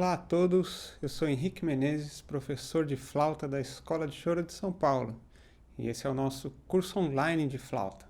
Olá a todos, eu sou Henrique Menezes, professor de flauta da Escola de Choro de São Paulo, e esse é o nosso curso online de flauta.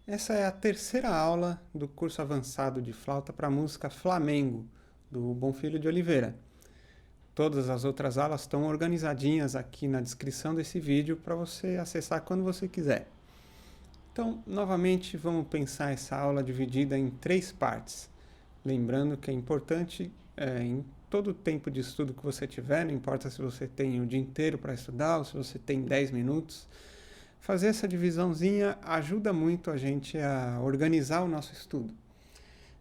Essa é a terceira aula do curso avançado de flauta para música Flamengo, do Bonfilho de Oliveira. Todas as outras aulas estão organizadinhas aqui na descrição desse vídeo para você acessar quando você quiser. Então, novamente, vamos pensar essa aula dividida em 3 partes. Lembrando que é importante, em todo o tempo de estudo que você tiver, não importa se você tem o dia inteiro para estudar ou se você tem 10 minutos, fazer essa divisãozinha ajuda muito a gente a organizar o nosso estudo.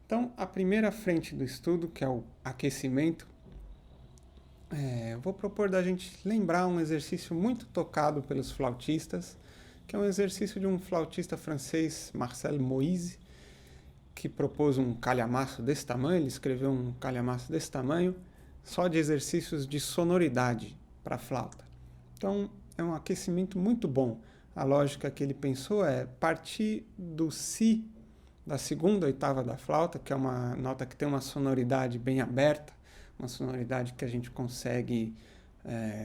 Então, a primeira frente do estudo, que é o aquecimento, eu vou propor da gente lembrar um exercício muito tocado pelos flautistas, que é um exercício de um flautista francês, Marcel Moïse, que propôs um calhamaço desse tamanho. Ele escreveu um calhamaço desse tamanho, só de exercícios de sonoridade para flauta. Então, é um aquecimento muito bom. A lógica que ele pensou é partir do Si da segunda oitava da flauta, que é uma nota que tem uma sonoridade bem aberta, uma sonoridade que a gente consegue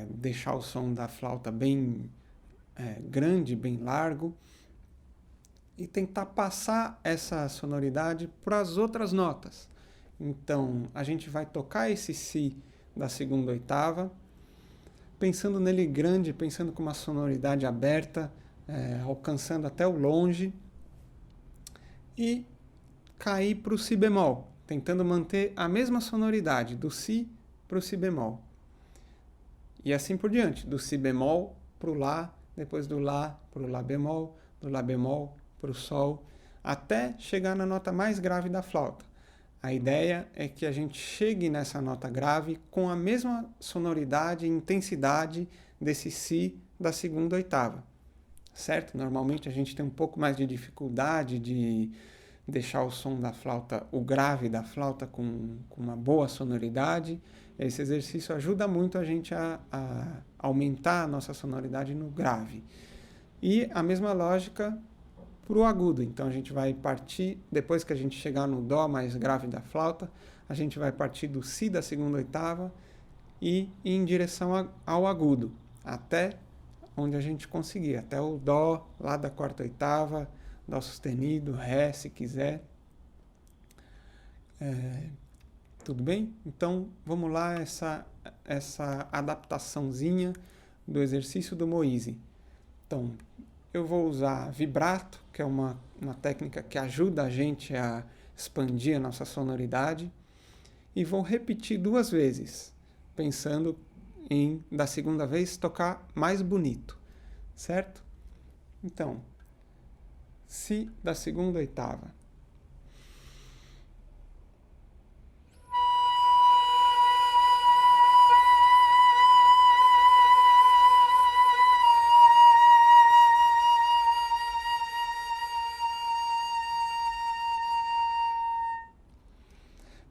deixar o som da flauta bem grande, bem largo, e tentar passar essa sonoridade para as outras notas. Então, a gente vai tocar esse Si da segunda oitava, pensando nele grande, pensando com uma sonoridade aberta, alcançando até o longe, e cair para o Si bemol, tentando manter a mesma sonoridade do Si para o Si bemol. E assim por diante, do Si bemol para o Lá, depois do Lá para o Lá bemol, do Lá bemol para o Sol, até chegar na nota mais grave da flauta. A ideia é que a gente chegue nessa nota grave com a mesma sonoridade e intensidade desse Si da segunda oitava, certo? Normalmente a gente tem um pouco mais de dificuldade de deixar o som da flauta, o grave da flauta com uma boa sonoridade. Esse exercício ajuda muito a gente a aumentar a nossa sonoridade no grave. E a mesma lógica para o agudo. Então a gente vai partir, depois que a gente chegar no Dó mais grave da flauta, a gente vai partir do Si da segunda oitava e ir em direção ao agudo, até onde a gente conseguir, até o Dó lá da quarta oitava, Dó sustenido, Ré se quiser. Tudo bem? Então vamos lá, essa adaptaçãozinha do exercício do Moïse. Então, eu vou usar vibrato, que é uma técnica que ajuda a gente a expandir a nossa sonoridade, e vou repetir 2 vezes, pensando em, da segunda vez, tocar mais bonito, certo? Então, Si da segunda oitava.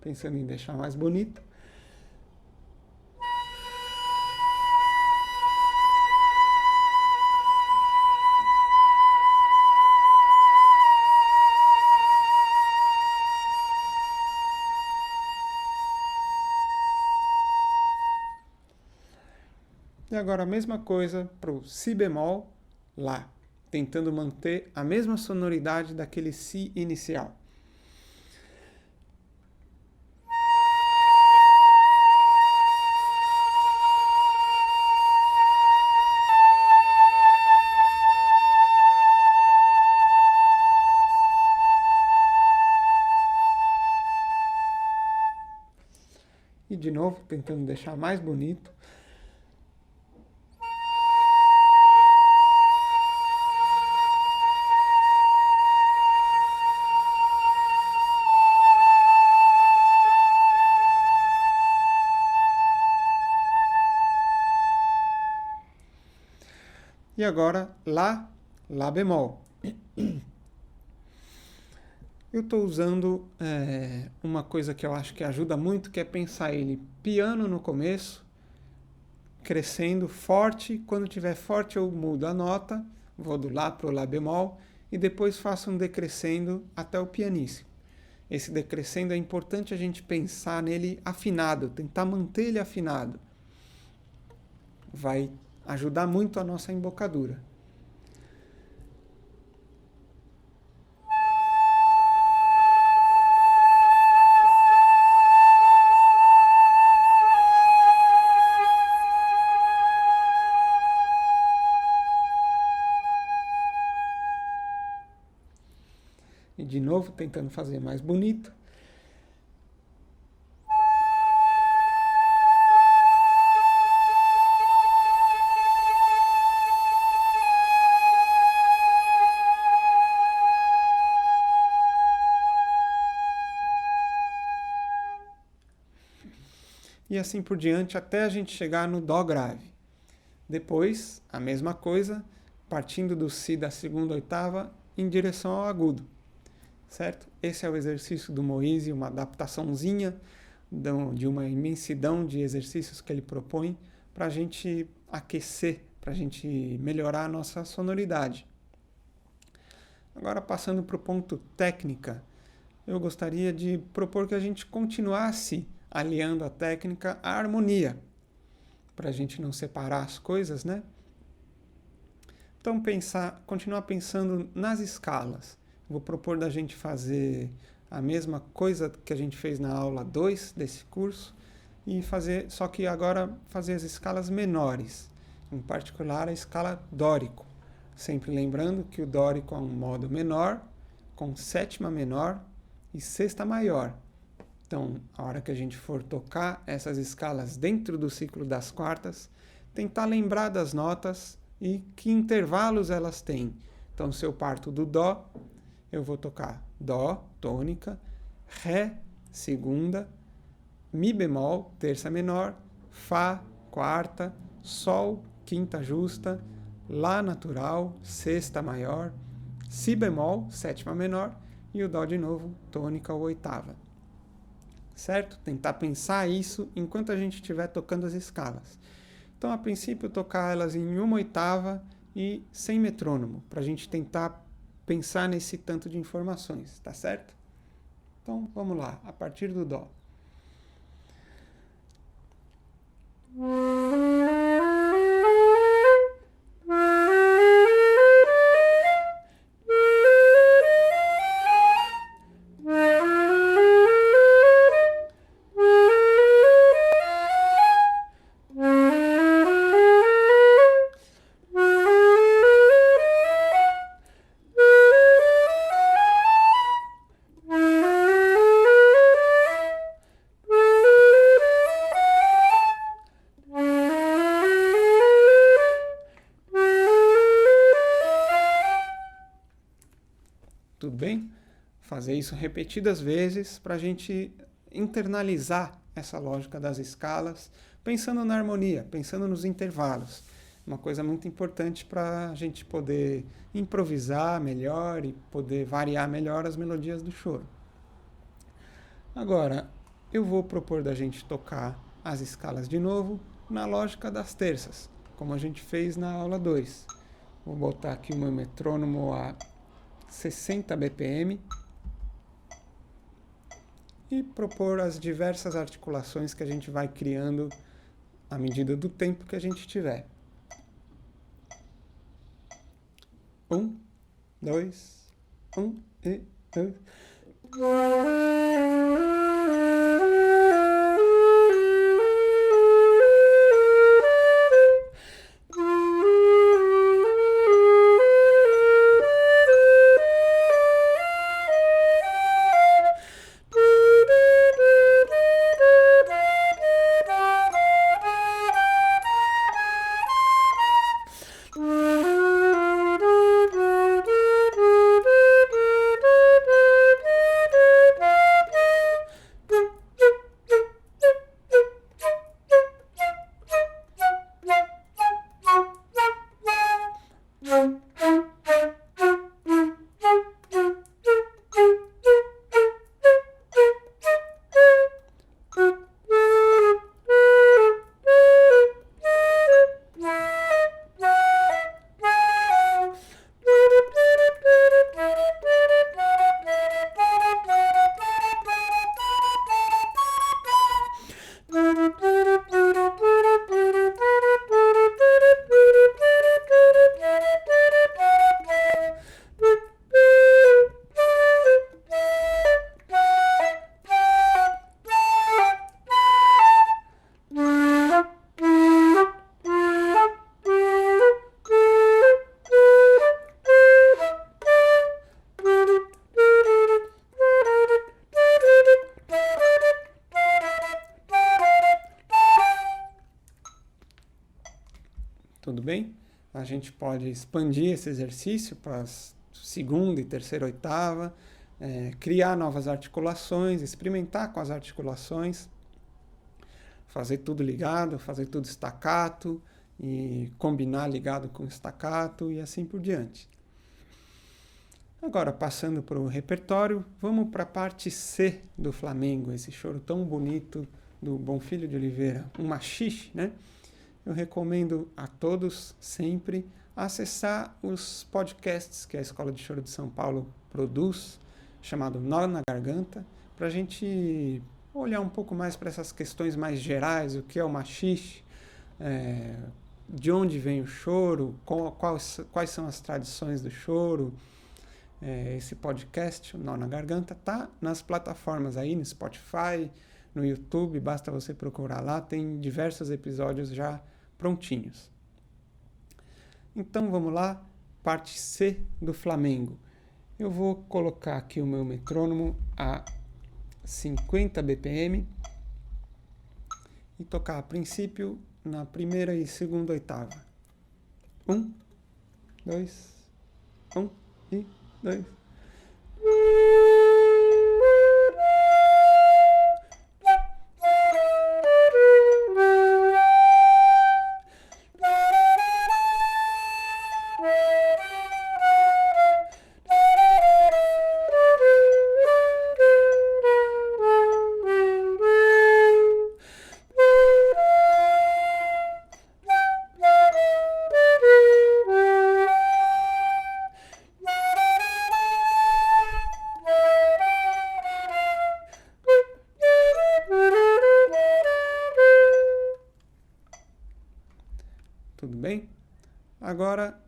Pensando em deixar mais bonito. E agora a mesma coisa para o Si bemol, Lá, tentando manter a mesma sonoridade daquele Si inicial. E de novo, tentando deixar mais bonito. E agora, Lá, Lá bemol. Eu estou usando uma coisa que eu acho que ajuda muito, que é pensar ele piano no começo, crescendo forte. Quando estiver forte eu mudo a nota, vou do Lá para o Lá bemol, e depois faço um decrescendo até o pianíssimo. esse decrescendo é importante a gente pensar nele afinado, tentar manter ele afinado. Vai ajudar muito a nossa embocadura. E de novo, tentando fazer mais bonito. E assim por diante até a gente chegar no Dó grave. Depois, a mesma coisa, partindo do Si da segunda oitava em direção ao agudo. Certo? Esse é o exercício do Moise, uma adaptaçãozinha de uma imensidão de exercícios que ele propõe para a gente aquecer, para a gente melhorar a nossa sonoridade. Agora, passando para o ponto técnica, eu gostaria de propor que a gente continuasse aliando a técnica à harmonia, para a gente não separar as coisas, né? Então, continuar pensando nas escalas. Vou propor da gente fazer a mesma coisa que a gente fez na aula 2 desse curso, e só que agora fazer as escalas menores, em particular a escala dórico. Sempre lembrando que o dórico é um modo menor, com sétima menor e sexta maior. Então, a hora que a gente for tocar essas escalas dentro do ciclo das quartas, tentar lembrar das notas e que intervalos elas têm. Então, se eu parto do Dó, eu vou tocar Dó, tônica, Ré, segunda, Mi bemol, terça menor, Fá, quarta, Sol, quinta justa, Lá natural, sexta maior, Si bemol, sétima menor e o Dó de novo, tônica ou oitava. Certo? Tentar pensar isso enquanto a gente estiver tocando as escalas. Então, a princípio, tocar elas em uma oitava e sem metrônomo, para a gente tentar pensar nesse tanto de informações, tá certo? Então, vamos lá, a partir do Dó. Tudo bem? Fazer isso repetidas vezes para a gente internalizar essa lógica das escalas, pensando na harmonia, pensando nos intervalos. Uma coisa muito importante para a gente poder improvisar melhor e poder variar melhor as melodias do choro. Agora, eu vou propor da gente tocar as escalas de novo na lógica das terças, como a gente fez na aula 2. Vou botar aqui o meu metrônomo a 60 BPM e propor as diversas articulações que a gente vai criando à medida do tempo que a gente tiver. 1, 2, 1 e 2. bem? A gente pode expandir esse exercício para a segunda e terceira oitava, criar novas articulações, experimentar com as articulações, fazer tudo ligado, fazer tudo staccato e combinar ligado com staccato e assim por diante. Agora, passando para o repertório, vamos para a parte C do Flamengo, esse choro tão bonito do Bonfilho de Oliveira, um machixe, né? Eu recomendo a todos sempre acessar os podcasts que a Escola de Choro de São Paulo produz, chamado Nó na Garganta, para a gente olhar um pouco mais para essas questões mais gerais, o que é o machixe, de onde vem o choro, quais são as tradições do choro. Esse podcast, o Nó na Garganta, tá nas plataformas aí, no Spotify, no YouTube, basta você procurar lá, tem diversos episódios já prontinhos. Então vamos lá, parte C do Flamengo. Eu vou colocar aqui o meu metrônomo a 50 BPM e tocar a princípio na primeira e segunda oitava. 1, 2, 1 e 2. Tudo bem? Agora,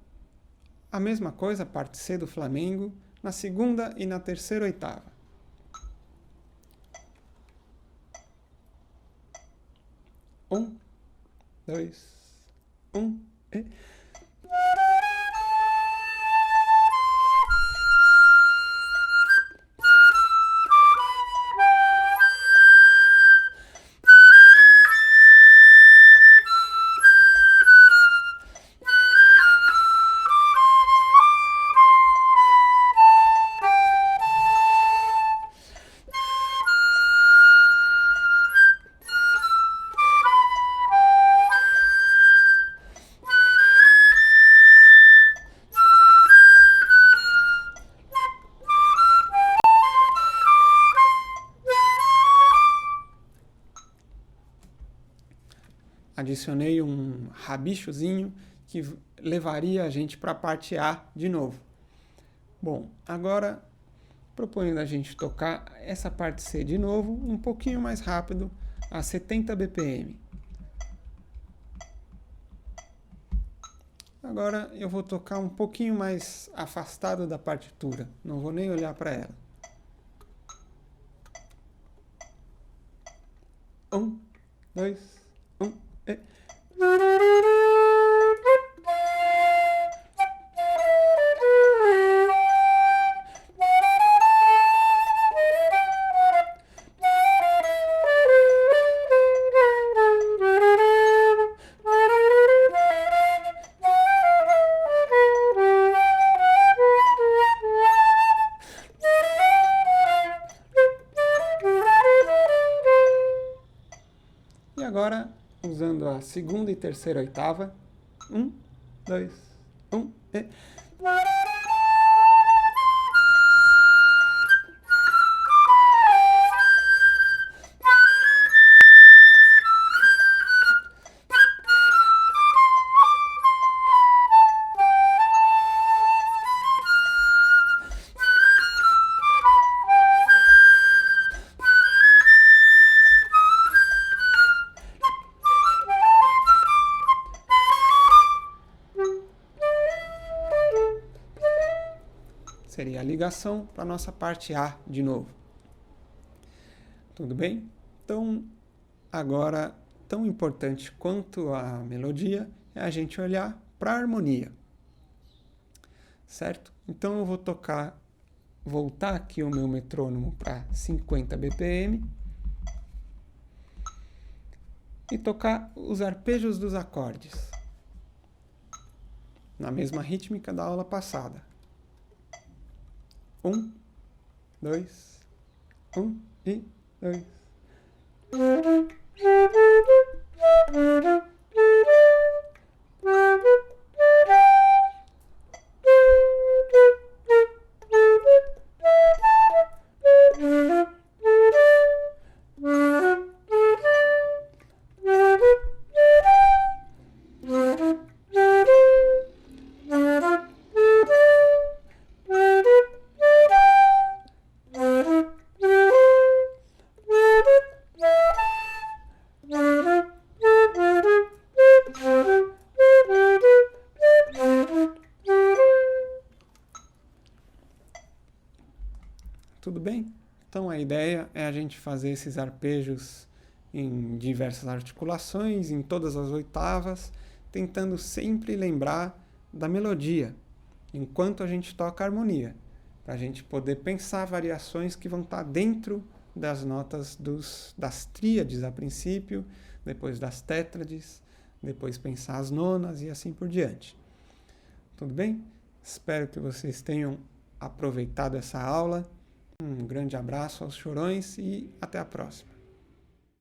a mesma coisa, parte C do Flamengo, na segunda e na terceira oitava. 1, 2, 1 e... Adicionei um rabichozinho que levaria a gente para a parte A de novo. Bom, agora proponho a gente tocar essa parte C de novo, um pouquinho mais rápido, a 70 BPM. Agora eu vou tocar um pouquinho mais afastado da partitura, não vou nem olhar para ela. 1, 2, 1 e... E agora, usando a segunda e terceira oitava, 1, 2, 1 e... Seria a ligação para a nossa parte A de novo. Tudo bem? Então, agora, tão importante quanto a melodia é a gente olhar para a harmonia. Certo? Então eu vou voltar aqui o meu metrônomo para 50 BPM e tocar os arpejos dos acordes. na mesma rítmica da aula passada. 1, 2, 1 e 2. Tudo bem? Então a ideia é a gente fazer esses arpejos em diversas articulações, em todas as oitavas, tentando sempre lembrar da melodia, enquanto a gente toca a harmonia, para a gente poder pensar variações que vão estar dentro das notas das tríades a princípio, depois das tétrades, depois pensar as nonas e assim por diante. Tudo bem? Espero que vocês tenham aproveitado essa aula. Um grande abraço aos chorões e até a próxima.